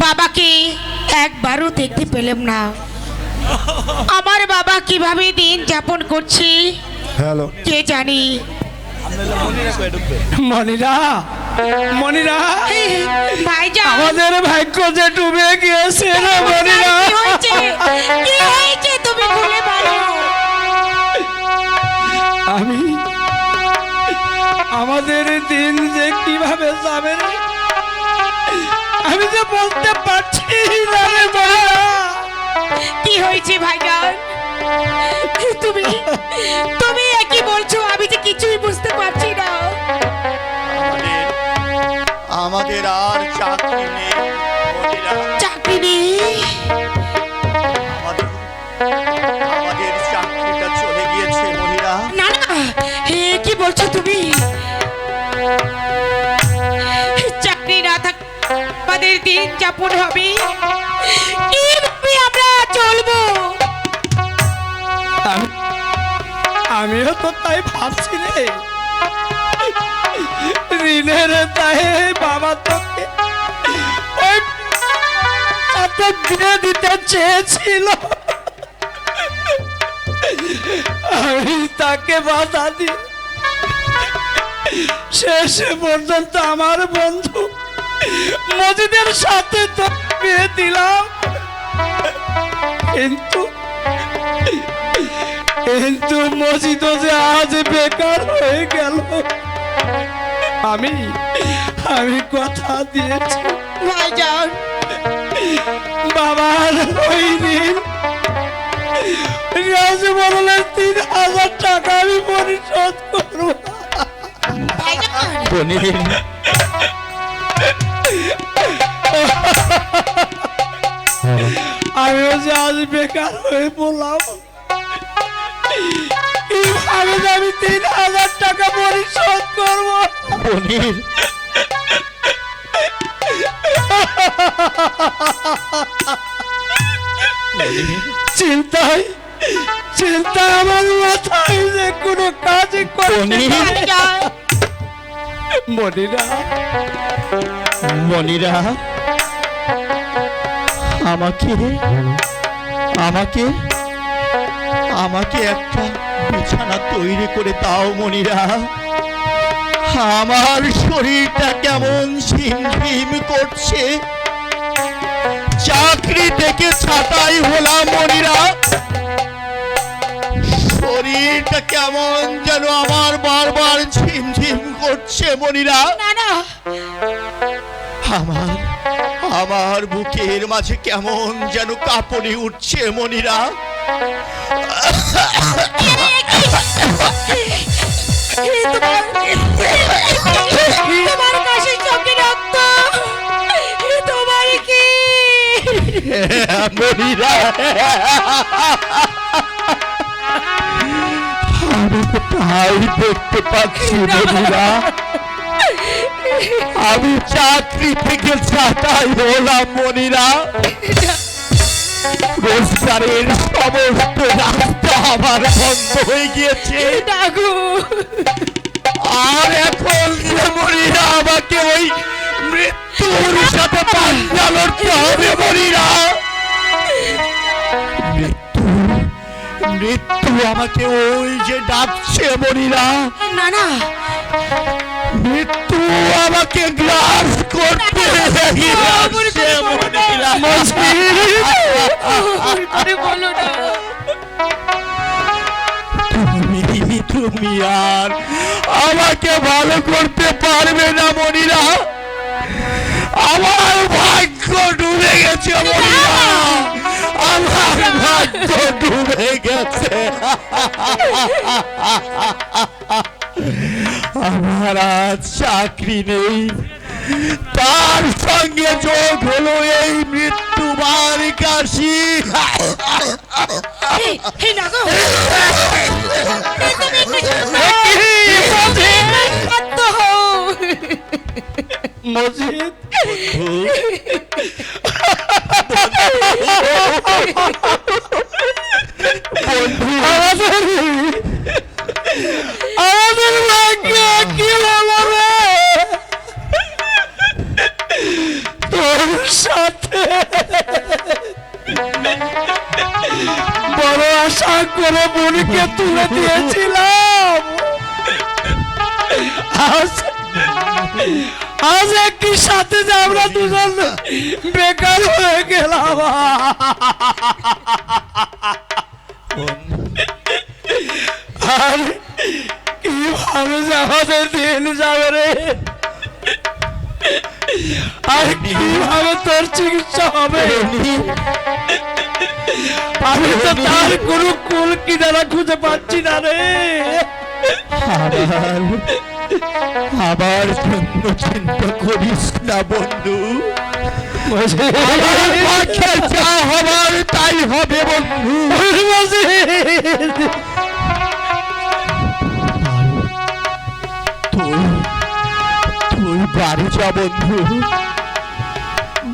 বাবাকে একবারও দেখতে পেলাম না। আমার বাবা কিভাবে দিন যাপন করছে হ্যালো কে জানি। মনিরা, মনিরা, ভাইজান আমাদের ভাগ্য যে ডুবে গিয়েছে রে মনিরা। কি হয়েছে? কি হয়েছে তুমি বলে বলো। আমি আমাদের দিন যে কিভাবে যাবে রে, আমি যে বলতে পারছি না রে মনিরা। কি হয়েছে ভাইজান? তুমি তুমি কি বলছো? আমি যে কিছুই বুঝতে পারছি না। আমাদের আর চাকরি নেই মনিরা। চাকরি নেই? আমাদের আমাদের চাকরিটা চলে গিয়েছে মনিরা। না না, কি বলছো তুমি? চাকরি না থাক আমাদের দিন যাপন হবে কিভাবে আমরা চলবো? আমিও তো তাই ভাবছি রে। ঋণের তাই বাবা তোকে ওই সাথে বিয়ে দিতে চেয়েছিল, আমি তাকে বাধা দিই। শেষ পর্যন্ত আমার বন্ধু মজিদের সাথে তো বিয়ে দিলাম, কিন্তু কিন্তু মজিদ যে আজ বেকার হয়ে গেল। আমি আমি কথা দিয়েছি ভাইজান, বাবার ওই দিন বললে ৩,০০০ টাকা আমি পরিশোধ করবো। ভাইজান আমিও যে আজ বেকার হয়ে পড়লাম, কিভাবে যে আমি ৩,০০০ টাকা পরিশোধ করবো। চিন্তায় চিন্তায় আমার মাথায় যে কোনো কাজ করতে ভাইজান, মনিরা, মনিরা, আমাকে আমাকে আমাকে একটা বিছানা তৈরি করে দাও মনিরা। আমার শরীরটা কেমন ঝিমঝিম করছে। চাকরি থেকে ছাঁটাই হলাম মনিরা, শরীরটা কেমন যেন আমার বারবার ঝিমঝিম করছে মনিরা। না না, আমার আমার বুকের মাঝে কেমন যেন কাঁপুনি উঠছে মনিরা। তোমার কাছে চোখে রক্ত, তোমার কি? মনিরা, আমি তো তাই দেখতে পাচ্ছি মনিরা। আমি চাকরি থেকে ছাঁটাই হলাম মনিরা। রোজগারের সমস্ত রাস্তা আমার বন্ধ হয়ে গিয়েছে। ডাকু আর এখন যে মনিরা আমাকে ওই মৃত্যুর সাথে পাঞ্জা লড়তে হবে মনিরা। মৃত্যু মৃত্যু আমাকে ওই যে ডাকছে মনিরা। না না, মৃত্যু আমাকে গ্রাস করতে আসছে মনিরা। আরে বলো না। তুমি আর আমাকে ভালো করতে পারবে না মনিরা। আমার ভাগ্য ডুবে গেছে মনিরা, আমার ভাগ্য ডুবে গেছে। আমার আজ চাকরি নেই, তার সঙ্গে যোগ হলো এই মৃত্যুবার কাশি। হে ডাকু মজিদ, আমাদের ভাগ্য কি হলো রে? তোর হাতে বড় আশা করে বোনকে তুলে দিয়েছিলাম, আজ আজ একই সাথে যে আমরা দুজন বেকার হয়ে গেলাম। আর কিভাবে যে আমাদের দিন যাবে রে, আর কিভাবে তোর চিকিৎসা হবে? আমি তো তার কোনো কুল কিনারা খুঁজে পাচ্ছি না রে। আবার জন্য চিন্তা করিস না বন্ধু, যা হবার তাই হবে বন্ধু। তুই বাড়ি যা বন্ধু,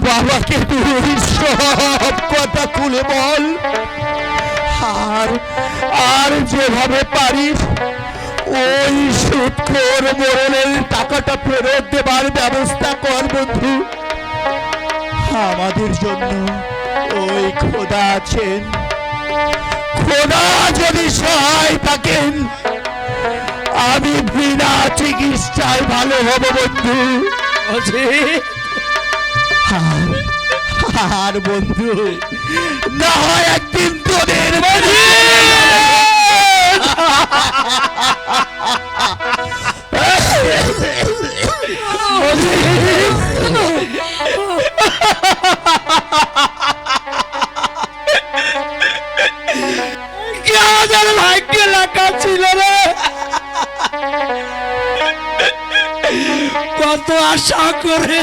বাবাকে তুই সব কথা খুলে বল, আর আর যেভাবে পারিস ওই সুদখোর মোড়লের টাকাটা ফেরত দেবার ব্যবস্থা কর বন্ধু। আমাদের জন্য ওই খোদা আছেন, খোদা যদি সহায় থাকেন আমি বিনা চিকিৎসায় ভালো হব বন্ধু। আর বন্ধু না হয় একদিন তোদের ভাগ্যে লেখা ছিল রে, কত আশা করে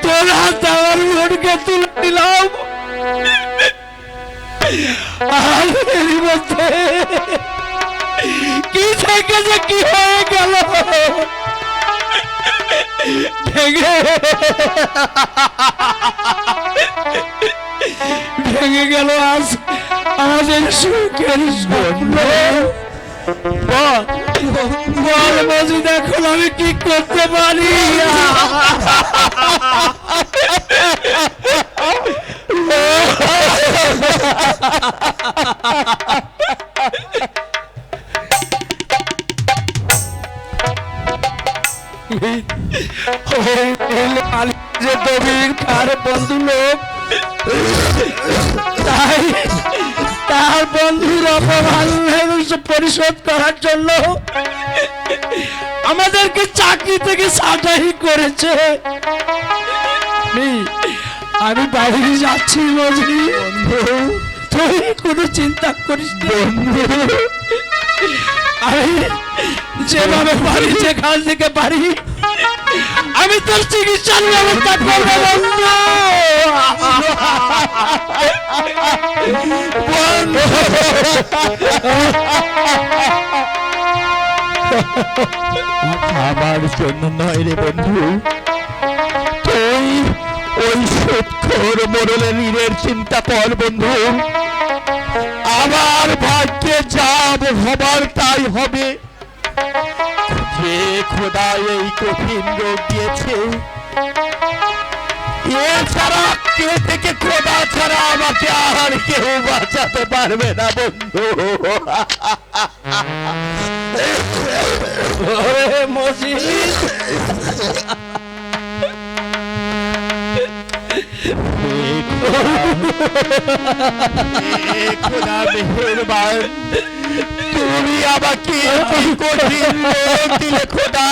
তোর হাতে আমার বোনকে তুলে দিলাম, আর এর মধ্যে কি থেকে যে কি হয়ে গেল, ভেঙে গেল আজ আমাদের সুখের স্বপ্ন। বল মজিদ, এখন আমি কি করতে পারি? যে দবির কার বন্ধু লোক, তাই তার বন্ধুর অপমান পরিশোধ করার জন্য আমাদেরকে চাকরি থেকে ছাঁটাই করেছে। আমি বাইরে যাচ্ছি মজি, তুই কোনো চিন্তা করিস বন্ধু, আমি যেভাবে পারি যেখান থেকে পারি আমি তোর চিকিৎসার ব্যবস্থা করবো বন্ধু। আমার জন্য নয় রে বন্ধু, তুই ওই সুদখোর মোড়লের ঋণের চিন্তা কর বন্ধু। আমার ভাগ্যে যা হবার তাই হবে। যে খোদা এই কঠিন রোগ দিয়েছে, এছাড়া কে থেকে খোদা ছাড়া আমাকে আর কেউ বাঁচাতে পারবে না বন্ধু। খোদা মেহেরবান, তুমি আমাকে কঠিন রোগ দিলে খোদা,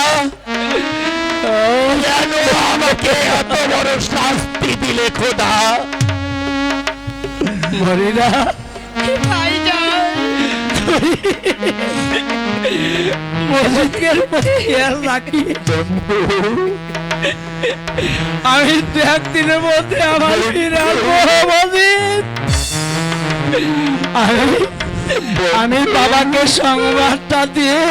কেন আমাকে এত বড় শাস্তি দিলে খোদা? মরিনা মজিদের খেয়াল রাখি বন্ধু, আমি দু একদিনের মধ্যে আমার ফিরে আসবো মজিদ। আমি বাবাকে সংবাদটা দিয়ে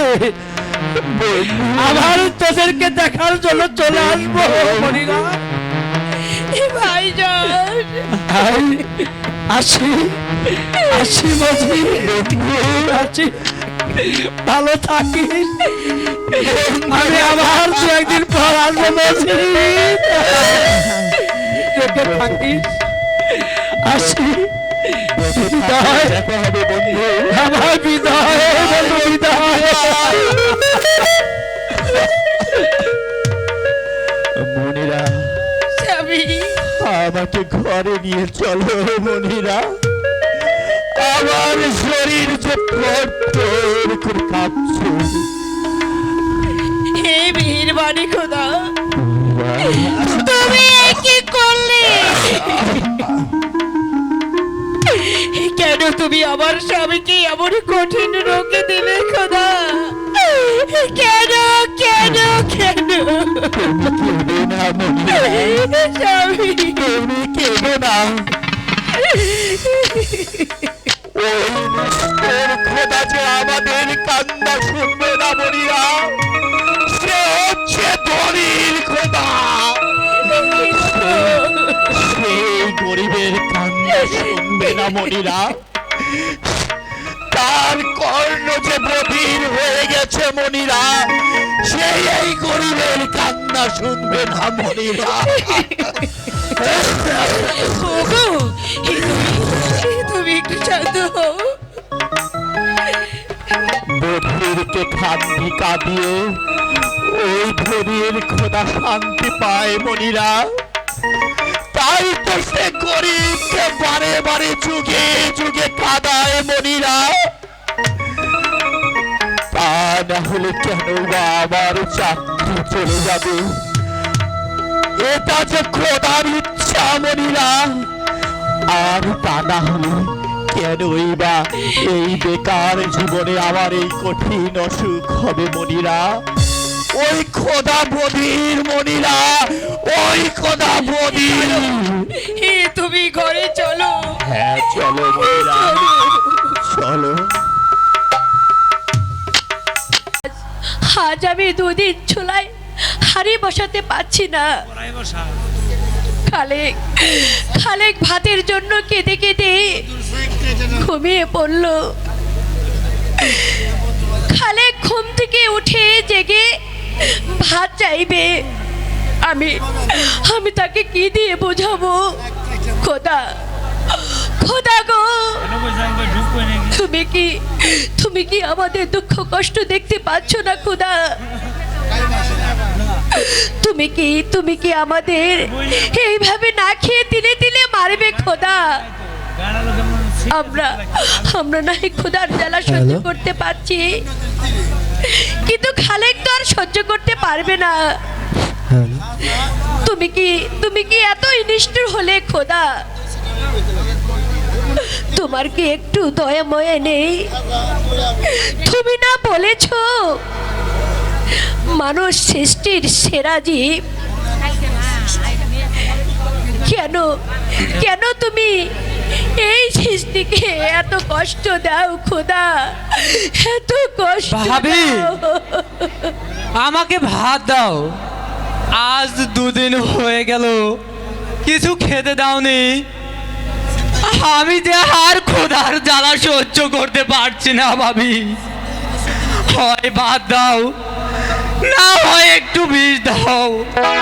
আবার তোদেরকে দেখার জন্য চলে আসবো মনিরা। ভাইজান আসি আসি মজি, আসি। ভালো থাকিস। আমি আবার দু একদিন পর আসবো বলছি। দেখে থাকিস। আসি। বিদায়। দেখা হবে বন্ধু। আমার বিদায় বন্ধু, বিদায়। মনিরা, স্বামী, আমাকে ঘরে নিয়ে চলো মনিরা। আমার শরীর যে থরথর করে কাঁপছে। হে মেহেরবানি খোদা, তুমি এ কি করলে? কেন তুমি আমার স্বামীকে এমন কঠিন রোগে দিলে খোদা? কেন কেন কেন? কেঁদো না মনিরা, স্বামী, তুমি কেঁদো না। ওই নিষ্ঠুর খোদা যে আমাদের কান্না শুনবে না মনিরা, সে হচ্ছে ধনীর খোদা। সেই গরিবের কান্না শুনবে না মনিরা। তার কর্ণ যে বধির হয়ে গেছে মনিরা, সেই এই গরিবের কান্না শুনবে না মনিরা। ওগো, তুমি একটু শান্ত হও। বধিরকে খান্তি কাঁদিয়ে ওই ধনীর খোদা শান্তি পায় মনিরা। তাই তো সে গরিবকে বারে বারে যুগে যুগে কাঁদায় মনিরা। তা না হলে কেন বা আমার চাকরি চলে যাবে? এটা যে খোদার ইচ্ছা মনিরা। আর তা না হলে কেনই বা এই বেকার জীবনে আমার এই কঠিন অসুখ হবে মনিরা? ওই খোদা বধির মনিরা, ওই খোদা বধির। হে তুমি ঘরে চলো। হ্যাঁ চলো মনিরা, চলো। আজ আমি দুদিন চুলায় হাড়ি বসাতে পারছি না। খালেক খালেক ভাতের জন্য কেঁদে কেঁদে ঘুমিয়ে পড়ল। খালেক ঘুম থেকে উঠে জেগে ভাত চাইবে। আমি আমি তাকে কি দিয়ে বোঝাবো? খোদা, খোদা গো, তুমি কি আমাদের দুঃখ কষ্ট দেখতে পাচ্ছ না খোদা? তুমি কি আমাদের এইভাবে না খেয়ে দিলে দিলে মারবে খোদা? আমরা নাই খোদার জ্বালা সহ্য করতে পারছি, কিন্তু খালেক তো আর সহ্য করতে পারবে না। তুমি কি এতই নিষ্ঠুর হলে খোদা? তোমার কি একটু দয়া ময়া নেই? তুমি না বলেছ মানুষ সৃষ্টির সেরা জীব? কেন কেন তুমি এই সৃষ্টিকে এত কষ্ট দাও খোদা? এত কষ্ট ভাবি, দাও। আমাকে ভাত দাও। আজ দুদিন হয়ে গেল কিছু খেতে দাওনি। আমি যে আর খোদার জ্বালা সহ্য করতে পারছি না ভাবি। হয় ভাত দাও, না হয় একটু বিষ দাও।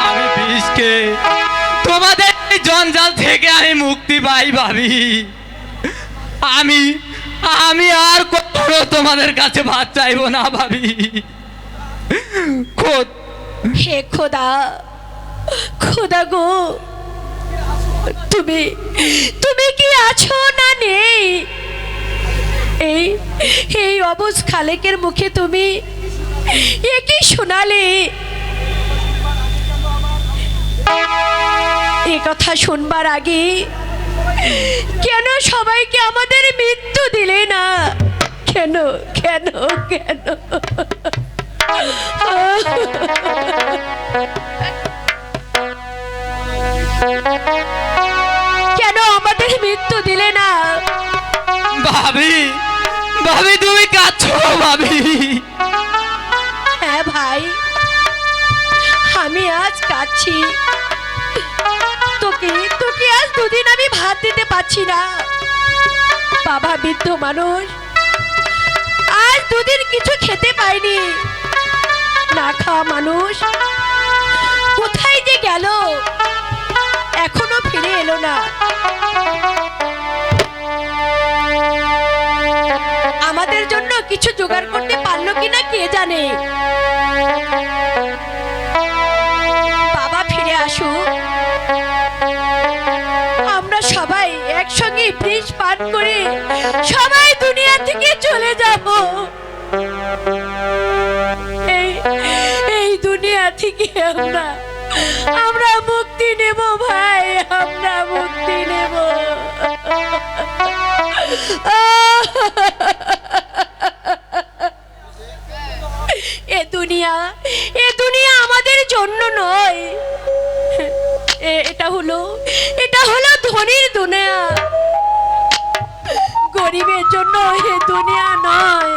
আমি বিষ খেয়ে তোমাদের এই জঞ্জাল থেকে আমি মুক্তি পাই ভাবি। আমি আর কখনো তোমাদের কাছে ভাত চাইবো না ভাবি। হে খোদা, খোদা গো, তুমি কি আছো না নেই? এই অবুঝ খালেকের মুখে তুমি এ কি শোনালে? এ কথা শুনবার আগে কেন সবাইকে আমাদের মৃত্যু দিলে না? কেন কেন কেন? কেন আমাদের মৃত্যু দিলে না? ভাবি, ভাবি তুমি কাঁদছো ভাবি? হ্যাঁ ভাই, আমি আজ কাঁদছি। তোকে আজ দুদিন আমি ভাত দিতে পারছি না। বাবা বৃদ্ধ মানুষ, আজ দুদিন কিছু খেতে পাইনি। না খাওয়া মানুষ কোথায় যে গেল, এখনো ফিরে এলো না। আমাদের জন্য কিছু জোগাড় করতে পারলো কিনা কে জানে। বাবা ফিরে আসুক, আমরা সবাই একসঙ্গে ব্রিজ পার করে সবাই দুনিয়া থেকে চলে যাব। এই দুনিয়া থেকে আমরা মুক্তি নেব ভাই, আমরা মুক্তি নেব। এ দুনিয়া আমাদের জন্য নয়। এটা হলো ধনীর দুনিয়া, গরিবের জন্য এ দুনিয়া নয়।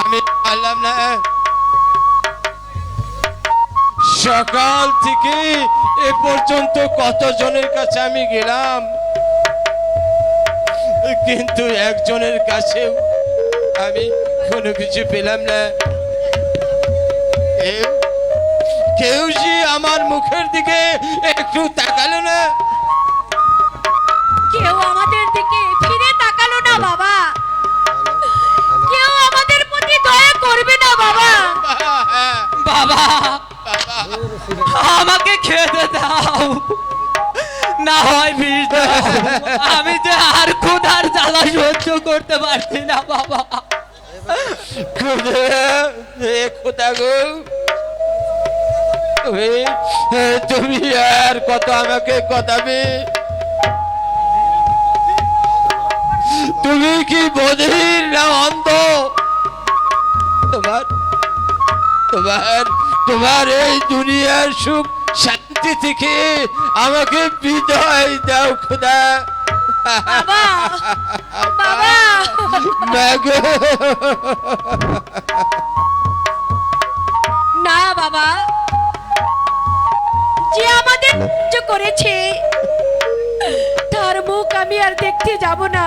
আমি পারলাম না। সকাল থেকে এ পর্যন্ত কতজনের কাছে আমি গেলাম, কিন্তু একজনের কাছে আমি কোনো কিছু পেলাম না। কেউ যে আমার মুখের দিকে একটু তাকালো না, কেউ আমাদের দিকে ফিরে তাকালো না বাবা, কেউ আমাদের প্রতি দয়া করবে না বাবা। বাবা, আমাকে খেতে দাও, না হয় বিষ দাও। আমি যে আর ক্ষুধার জ্বালা সহ্য করতে পারছি না বাবা। খোদা গো, তুমি আর কত আমাকে কথাবে? তুমি কি বধির না অন্ধ? তোমার তোমার তোমার এই দুনিয়ার সুখ শান্তি থেকে আমাকে বিদায় দাও খোদা। বাবা, বাবা, মাগো। না বাবা, যে আমাদের সাহায্য করেছে তার মুখ আমি আর দেখতে যাব না।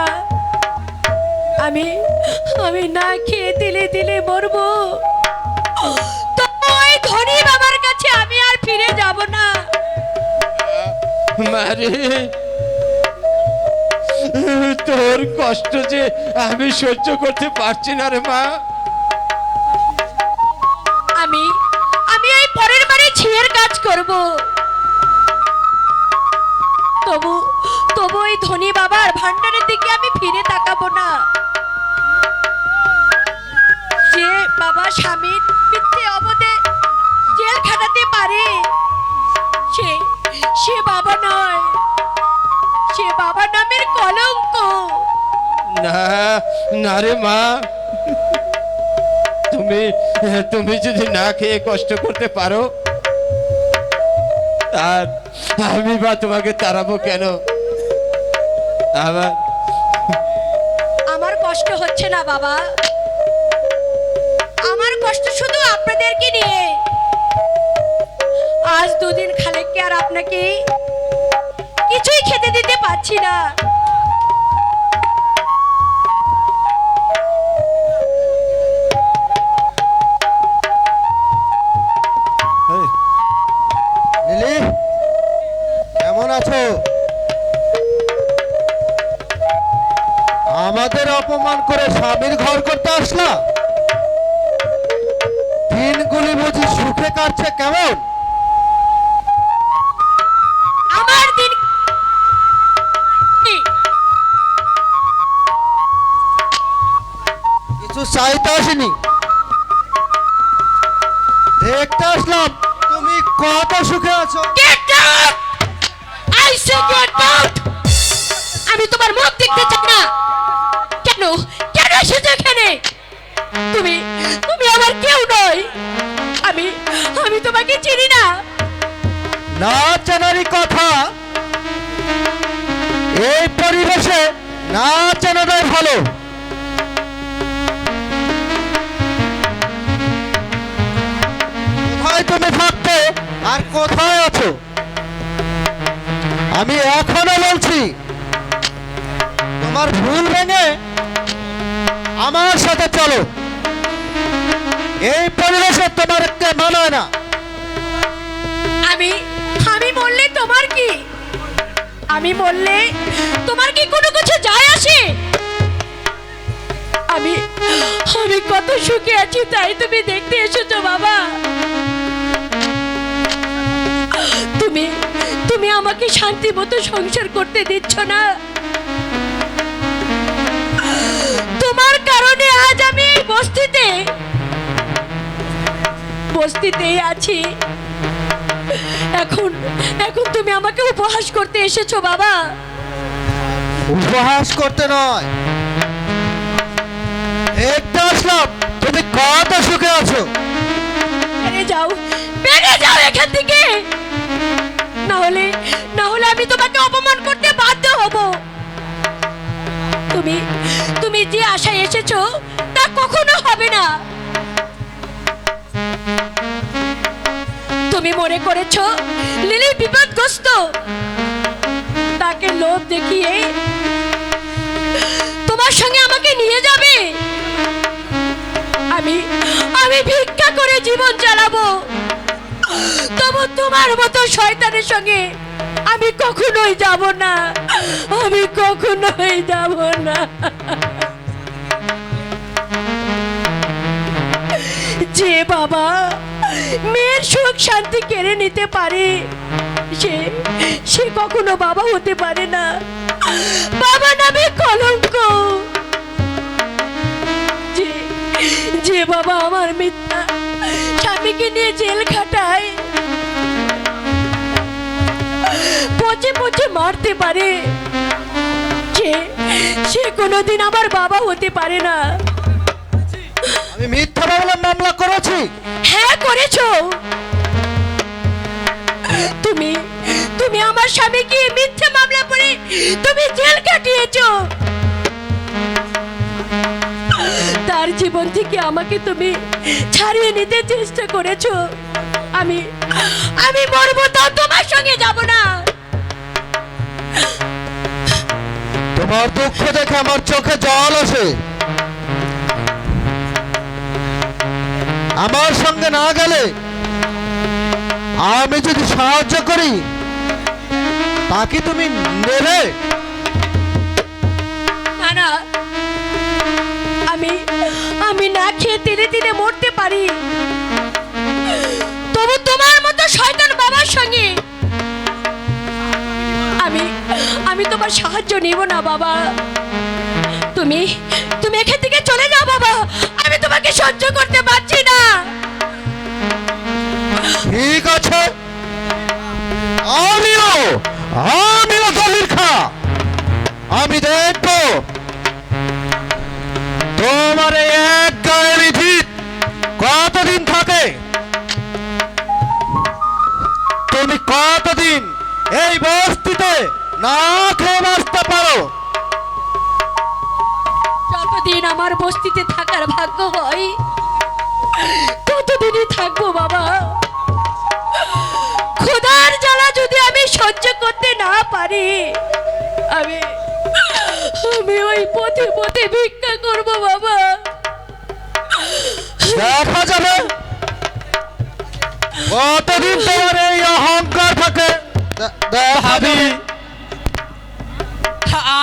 আমি না খেয়ে দিলে দিলে মরবো, তো ওই ধনী বাবার কাছে আমি আর ফিরে যাব না। মারে, তোর কষ্ট যে আমি সহ্য করতে পারছি না রে মা। আমি ওই পরের বাড়ি ঝিয়ের কাজ করব, তবু ওই ধনী বাবার ভান্ডারের দিকে আমি ফিরে তাকাবো না। যে বাবা স্বামীর মিথ্যে অবদে জেল খাটাতে পারে, সে বাবা নয়, সে বাবা নামের কলঙ্ক। না না রে মা, তুমি যদি না খেয়ে কষ্ট করতে পারো, আর আমি বা তোমাকে তাড়াবো কেন? আমার কষ্ট হচ্ছে না বাবা, আমার কষ্ট শুধু আপনাদেরকে নিয়ে। আজ দুদিন খালেককে আর আপনাকে কিছুই খেতে দিতে পারছি না। লিলি, কেমন আছো? আমাদের অপমান করে স্বামীর ঘর করতে আসলা? দিনগুলি বুঝি সুখে কাটছে কেমন? আমার দিন কিছু চাইতে আসিনি, দেখতে আসলাম তুমি কত সুখে আছো। Get out! I say get out! আমি তোমার মুখ দেখতে চাই না। কেন এসেছো এখানে? তুমি আমার কেউ নয়। আমি তোমাকে চিনি না। না চেনারই কথা, এই পরিবেশে না চেনাটাই ভালো। কোথায় তুমি থাকতে আর কোথায় আছো আমি এখনো বলছি তোমার ভুল ভেঙে আমার সাথে চলো। এই পরিবেশে তোমারকে মানায় না। আমি আমি বললে তোমার কি? আমি বললে তোমার কি কোনো কিছু যায় আসে? আমি আমি কত সুখে আছি তাই তুমি দেখতে এসেছো বাবা। তুমি তুমি আমাকে শান্তি মতো সংসার করতে দিচ্ছ না। তোমার কারণে আজ আমি এই বস্তিতেই আছি। এখন এখন তুমি আমাকে উপহাস করতে এসেছো বাবা। উপহাস করতে নয়, দেখতে আসলাম তুমি কত সুখে আছো। বেরিয়ে যাও এখান থেকে, না হলে আমি তোমাকে অপমান করতে বাধ্য হব। তুমি তুমি যে আশায় এসেছো তা কখনো হবে না। তুমি মনে করেছো লিলি বিপদগ্রস্ত, তাকে লোভ দেখিয়ে তোমার সঙ্গে আমাকে নিয়ে যাবে। আমি আমি ভিক্ষা করে জীবন চালাবো, তবু তোমার মতো শয়তানের সঙ্গে আমি কখনোই যাব না। আমি কখনোই যাব না। যে বাবা মেয়ের সুখ শান্তি কেড়ে নিতে পারে সে কখনো বাবা হতে পারে না। বাবা নামে কলঙ্ক। যে বাবা আমার মিথ্যা স্বামীকে নিয়ে জেল খাটায়, পচে পচে মারতে পারে, সে কোনোদিন আমার বাবা হতে পারে না। আমি মিথ্যা মামলা করেছি। হ্যাঁ করেছো। তুমি আমার স্বামীকে মিথ্যা মামলা করে তুমি জেল কাটিয়েছো। তার জীবন থেকে আমাকে তুমি ছাড়িয়ে নিতে চেষ্টা করেছো। আমি মরবো তাও তোমার সঙ্গে যাব না। তোমার দুঃখ দেখে আমার চোখে জল আসে। আমার সঙ্গে না গেলে আমি যদি সাহায্য করি তাকে তুমি নেবে না, আমি না খেয়ে তিলে তিলে মরতে পারি, তবু তোমার মতো শয়তান বাবার সঙ্গে আমি তোমার সাহায্য নিব না বাবা। তুমি এখান থেকে চলে যাও বাবা, আমি তোমাকে সহ্য করতে পারছি না। ঠিক আছে, আমিও দলিল খা। আমি দেখবো তোমার এই এক গায়ের ভিত কতদিন থাকে। তুমি কতদিন এই বস্তিতে না খেয়ে বাঁচতে পারো। যতদিন আমার বস্তিতে থাকার ভাগ্য হয় ততদিনই থাকবো বাবা। খোদার জ্বালা যদি আমি সহ্য করতে না পারি আমি ওই পথে পথে ভিক্ষা করব বাবা। দেখা যাবে কতদিন তোমার এই অহংকার থাকে। ভাবি,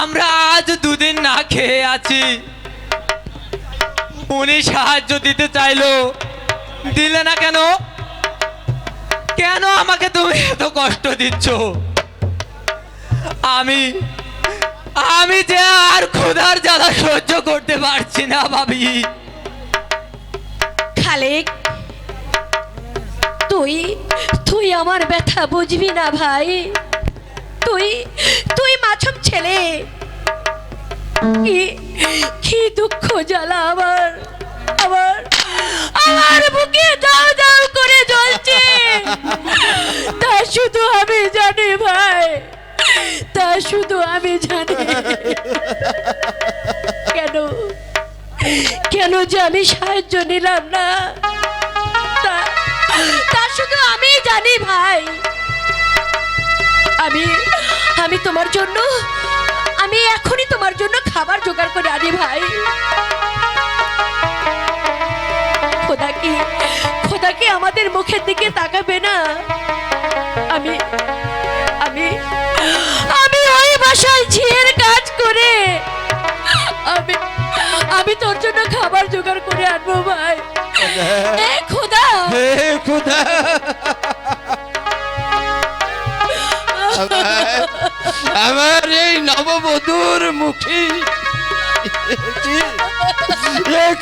আমরা আজ দুদিন না খেয়ে আছি। উনি সাহায্য দিতে চাইলো, দিলে না কেন? কেন আমাকে তুমি এত কষ্ট দিচ্ছ? আমি যে আর ক্ষুধার জ্বালা সহ্য করতে পারছি না ভাবি। খালেক, তুই আমার ব্যথা বুঝবি না ভাই। তুই মাছুম ছেলে, কি দুঃখ জ্বালা আমার বুকে দাও দাও করে জ্বলছে। তা শুধু আমি জানি ভাই, তা শুধু আমি জানি। কেন যে আমি সাহায্য নিলাম না তা শুধু আমি জানি ভাই। আমি আমি তোমার জন্য আমি এখনই তোমার জন্য খাবার জোগাড় করে আনি ভাই। খোদা কি আমাদের মুখের দিকে তাকাবে না? আমি আমি আমি ওই বাসায় ঝিয়ের কাজ করে আমি আমি তোর জন্য খাবার জোগাড় করে আনবো ভাই। এ খোদা, হে খোদা, আমার এই নববধূর মুখে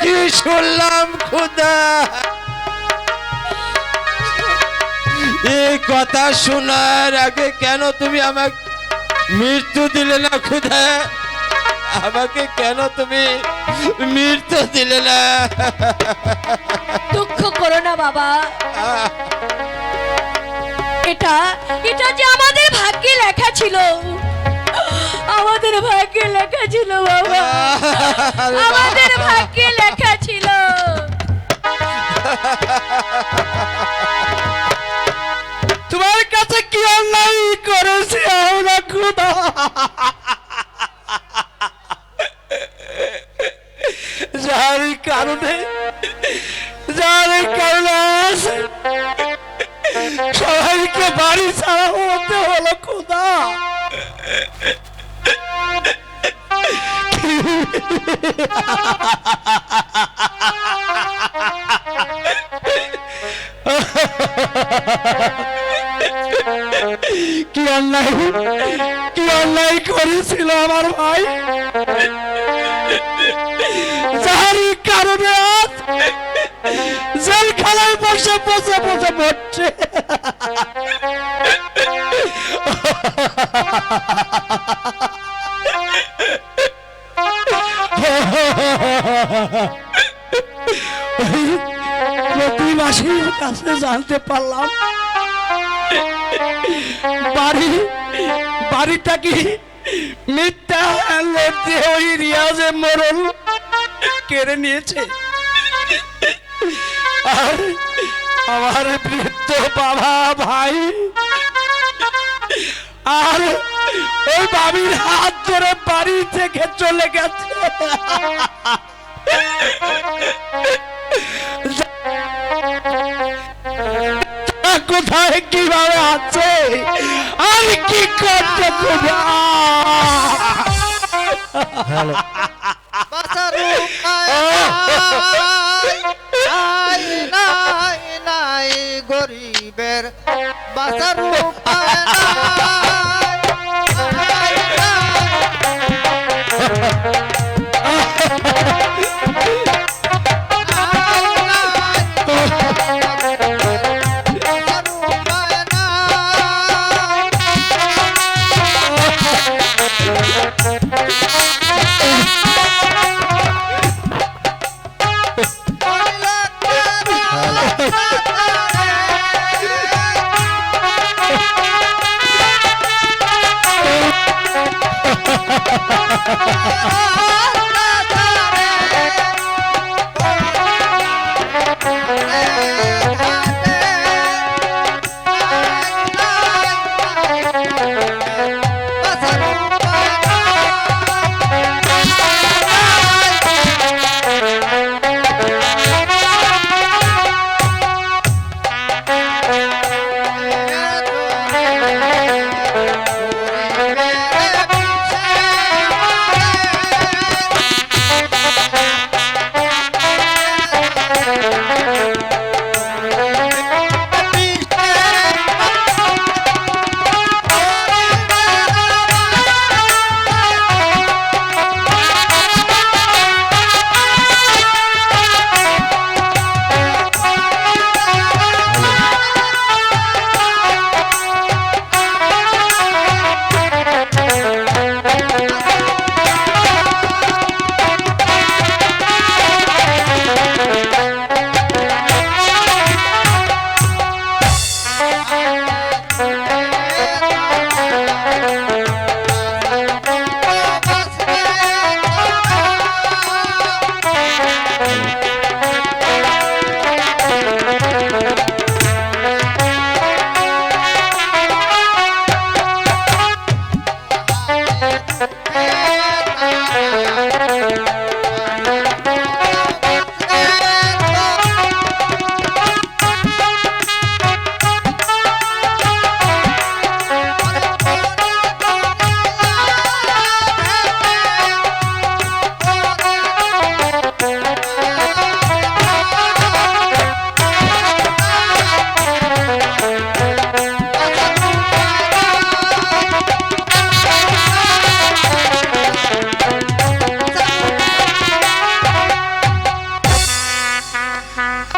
কি শুনলাম খোদা। এই কথা শোনার আগে কেন তুমি আমাকে মৃত্যু দিলে না খোদা? আমাকে কেন তুমি মৃত্যু দিলে না? দুঃখ করো না বাবা, এটা এটা যে আমাদের ভাগ্যে লেখা ছিল, আমাদের ভাগ্যে লেখা ছিল বাবা, আমাদের ভাগ্যে লেখা ছিল। তোমার কাছে কি অন্যায় করেছে আমরা খোদা? যার কারণে আজ সবাইকে বাড়ি ছাড়া হতে হলো খোদা। কি অন্যায় করেছিল আমার ভাই, যার কারণে আজ জেলখানায় বসে বসে বসে মরছে। প্রতিবাসীর কাছে জানতে পারলাম বাড়িটা কি মিথ্যা লোক দিয়ে ওই রিয়াজের মরণ কেড়ে নিয়েছে। আর আমার বৃদ্ধ বাবা ভাই আর ওই বাবির হাত ধরে বাড়ি থেকে চলে গেছে। কোথায় কিভাবে আছে আর কি করতে হবে? নাই গরিবের বাঁচার উপায়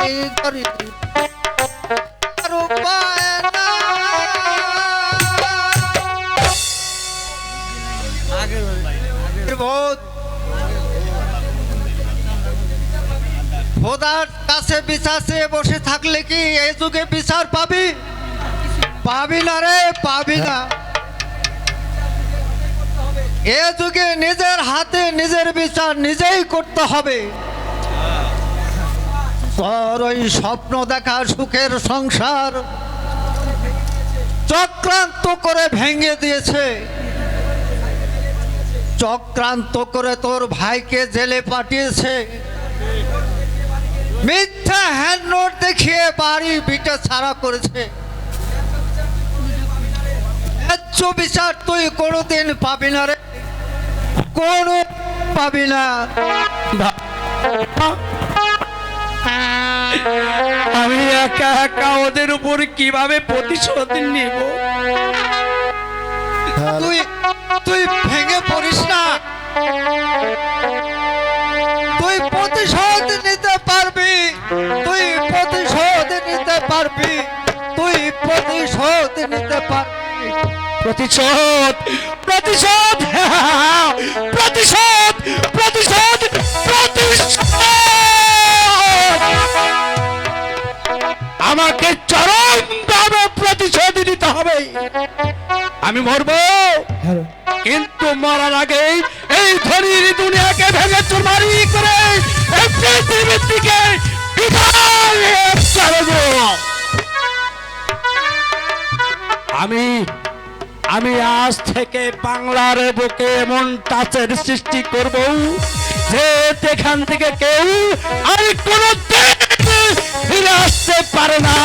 এই গরিব আর উপায় নাই। বোধ খোদার কাছে বিচার চেয়ে বসে থাকলে কি এই যুগে বিচার পাবি? পাবি না রে, পাবি না। এ যুগে নিজের হাতে নিজের বিচার নিজেই করতে হবে। তোর ওই স্বপ্ন দেখা সুখের সংসার চক্রান্ত করে ভেঙে দিয়েছে, চক্রান্ত করে তোর ভাইকে জেলে পাঠিয়েছে, মিথ্যা হ্যান্ড নোট দেখিয়ে বাড়ি বিটা ছাড়া করেছে। ন্যায্য বিচার তুই কোনোদিন পাবি না রে, কোনো পাবি না। আমি একা একা ওদের উপর কিভাবে প্রতিশোধ নিব? তুই তুই ভেঙে পড়িস না, তুই প্রতিশোধ নিতে পারবি, তুই প্রতিশোধ নিতে পারবি, তুই প্রতিশোধ নিতে পারবি। প্রতিশোধ, প্রতিশোধ, প্রতিশোধ, প্রতিশোধ, প্রতিশোধ! আমাকে চরমভাবে প্রতিশোধ নিতে হবে। আমি মরবো, কিন্তু মরার আগে এই ধনীর দুনিয়াকে ভেঙে চুরমারি করে এই পৃথিবীর দিকে বিদায় করব। আমি আজ থেকে বাংলার বুকে এমন টাচের সৃষ্টি করব যে এখান থেকে কেউ আর কোনো ফিরে আসতে পারে না।